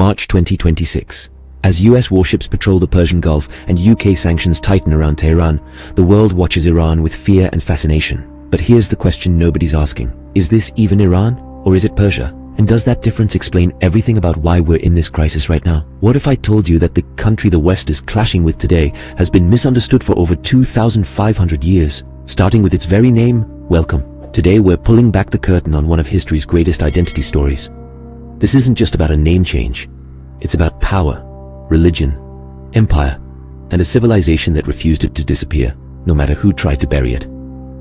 March 2026. As US warships patrol the Persian Gulf and UK sanctions tighten around Tehran, the world watches Iran with fear and fascination. But here's the question nobody's asking. Is this even Iran, or is it Persia? And does that difference explain everything about why we're in this crisis right now? What if I told you that the country the West is clashing with today has been misunderstood for over 2,500 years? Starting with its very name, welcome. Today we're pulling back the curtain on one of history's greatest identity stories. This isn't just about a name change. It's about power, religion, empire, and a civilization that refused it to disappear, no matter who tried to bury it.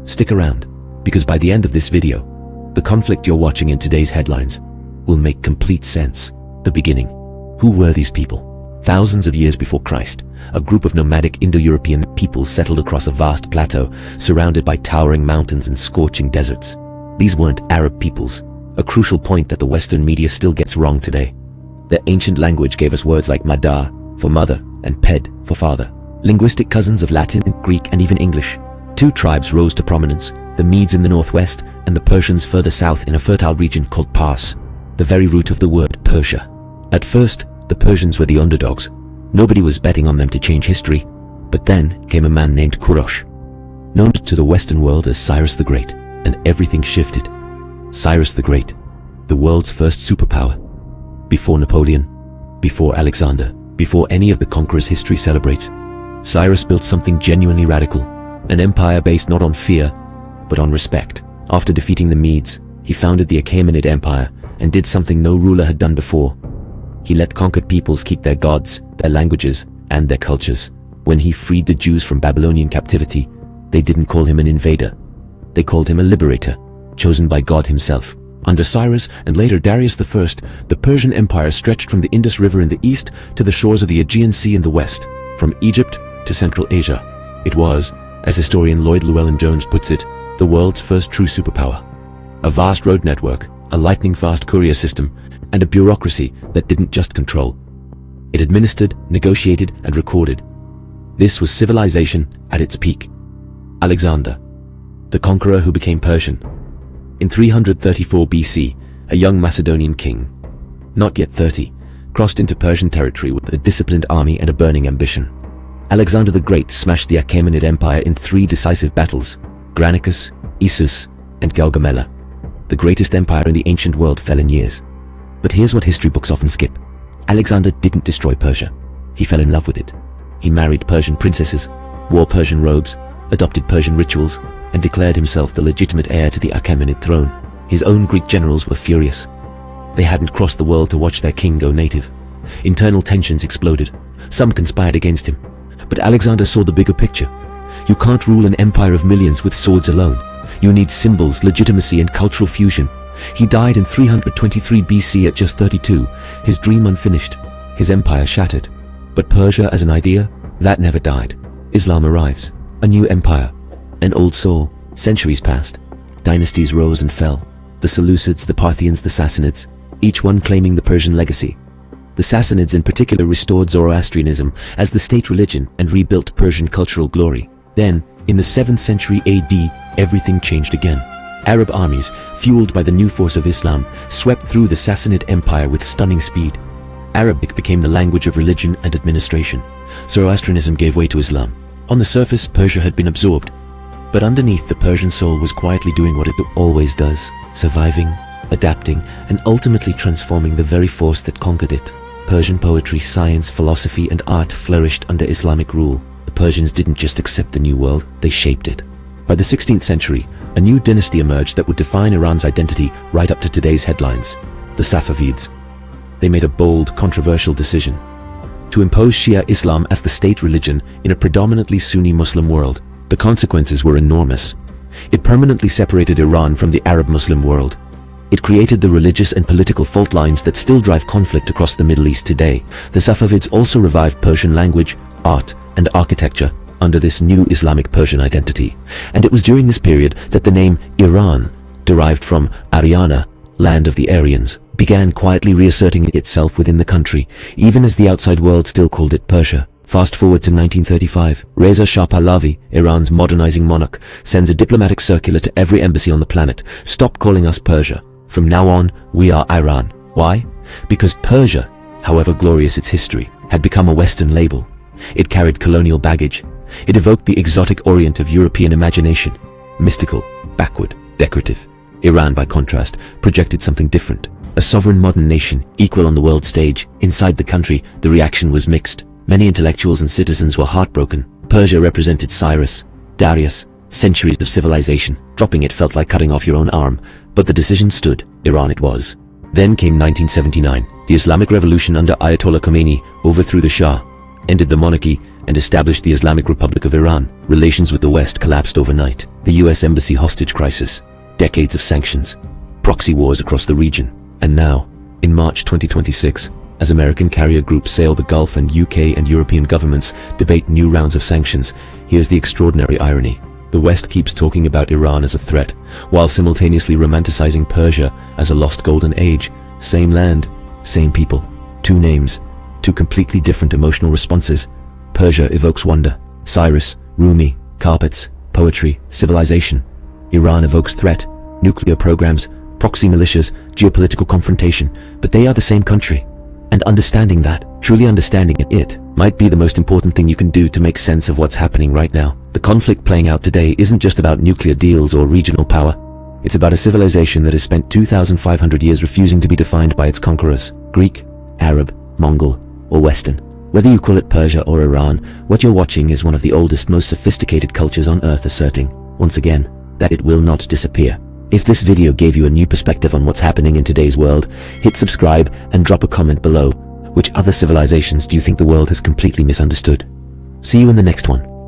Stick around, because by the end of this video, the conflict you're watching in today's headlines will make complete sense. The beginning. Who were these people? Thousands of years before Christ, a group of nomadic Indo-European peoples settled across a vast plateau surrounded by towering mountains and scorching deserts. These weren't Arab peoples, a crucial point that the Western media still gets wrong today. Their ancient language gave us words like Madar for mother and Ped for father, linguistic cousins of Latin, Greek, and even English. Two tribes rose to prominence, the Medes in the northwest and the Persians further south in a fertile region called Pars, the very root of the word Persia. At first, the Persians were the underdogs. Nobody was betting on them to change history. But then came a man named Kurosh, known to the Western world as Cyrus the Great, and everything shifted. Cyrus the Great, the world's first superpower. Before Napoleon, before Alexander, before any of the conquerors history celebrates, Cyrus built something genuinely radical, an empire based not on fear, but on respect. After defeating the Medes, he founded the Achaemenid Empire and did something no ruler had done before. He let conquered peoples keep their gods, their languages, and their cultures. When he freed the Jews from Babylonian captivity, they didn't call him an invader. They called him a liberator, chosen by God himself. Under Cyrus and later Darius I, the Persian Empire stretched from the Indus River in the east to the shores of the Aegean Sea in the west, from Egypt to Central Asia. It was, as historian Lloyd Llewellyn-Jones puts it, the world's first true superpower. A vast road network, a lightning-fast courier system, and a bureaucracy that didn't just control. It administered, negotiated, and recorded. This was civilization at its peak. Alexander, the conqueror who became Persian. In 334 BC, a young Macedonian king, not yet 30, crossed into Persian territory with a disciplined army and a burning ambition. Alexander the Great smashed the Achaemenid Empire in 3 decisive battles: Granicus, Issus, and Gaugamela. The greatest empire in the ancient world fell in years. But here's what history books often skip. Alexander didn't destroy Persia. He fell in love with it. He married Persian princesses, wore Persian robes, adopted Persian rituals, and declared himself the legitimate heir to the Achaemenid throne. His own Greek generals were furious. They hadn't crossed the world to watch their king go native. Internal tensions exploded. Some conspired against him. But Alexander saw the bigger picture. You can't rule an empire of millions with swords alone. You need symbols, legitimacy, and cultural fusion. He died in 323 BC at just 32, his dream unfinished, his empire shattered. But Persia as an idea, that never died. Islam arrives, a new empire, an old soul. Centuries passed. Dynasties rose and fell. The Seleucids, the Parthians, the Sassanids, each one claiming the Persian legacy. The Sassanids in particular restored Zoroastrianism as the state religion and rebuilt Persian cultural glory. Then, in the 7th century AD, everything changed again. Arab armies, fueled by the new force of Islam, swept through the Sassanid Empire with stunning speed. Arabic became the language of religion and administration. Zoroastrianism gave way to Islam. On the surface, Persia had been absorbed. But underneath, the Persian soul was quietly doing what it always does, surviving, adapting, and ultimately transforming the very force that conquered it. Persian poetry, science, philosophy, and art flourished under Islamic rule. The Persians didn't just accept the new world, they shaped it. By the 16th century, a new dynasty emerged that would define Iran's identity right up to today's headlines: the Safavids. They made a bold, controversial decision to impose Shia Islam as the state religion in a predominantly Sunni Muslim world. The consequences were enormous. It permanently separated Iran from the Arab Muslim world. It created the religious and political fault lines that still drive conflict across the Middle East today. The Safavids also revived Persian language, art, and architecture under this new Islamic Persian identity. And it was during this period that the name Iran, derived from Ariana, land of the Aryans, began quietly reasserting itself within the country, even as the outside world still called it Persia. Fast forward to 1935, Reza Shah Pahlavi, Iran's modernizing monarch, sends a diplomatic circular to every embassy on the planet: stop calling us Persia. From now on, we are Iran. Why? Because Persia however glorious its history, had become a Western label. It carried colonial baggage. It evoked the exotic orient of European imagination, mystical, backward, decorative. Iran, by contrast, projected something different. A sovereign modern nation, equal on the world stage. Inside the country, the reaction was mixed. Many intellectuals and citizens were heartbroken. Persia represented Cyrus, Darius, centuries of civilization. Dropping it felt like cutting off your own arm, but the decision stood. Iran it was. Then came 1979. The Islamic Revolution under Ayatollah Khomeini overthrew the Shah, ended the monarchy, and established the Islamic Republic of Iran. Relations with the West collapsed overnight. The US Embassy hostage crisis, decades of sanctions, proxy wars across the region. And now, in March 2026, as American carrier groups sail the Gulf and UK and European governments debate new rounds of sanctions, here's the extraordinary irony. The West keeps talking about Iran as a threat, while simultaneously romanticizing Persia as a lost golden age. Same land, same people, two names, two completely different emotional responses. Persia evokes wonder, Cyrus, Rumi, carpets, poetry, civilization. Iran evokes threat, nuclear programs, proxy militias, geopolitical confrontation, but they are the same country. And understanding that, truly understanding it, might be the most important thing you can do to make sense of what's happening right now. The conflict playing out today isn't just about nuclear deals or regional power. It's about a civilization that has spent 2,500 years refusing to be defined by its conquerors, Greek, Arab, Mongol, or Western. Whether you call it Persia or Iran, what you're watching is one of the oldest, most sophisticated cultures on Earth asserting, once again, that it will not disappear. If this video gave you a new perspective on what's happening in today's world, hit subscribe and drop a comment below. Which other civilizations do you think the world has completely misunderstood? See you in the next one.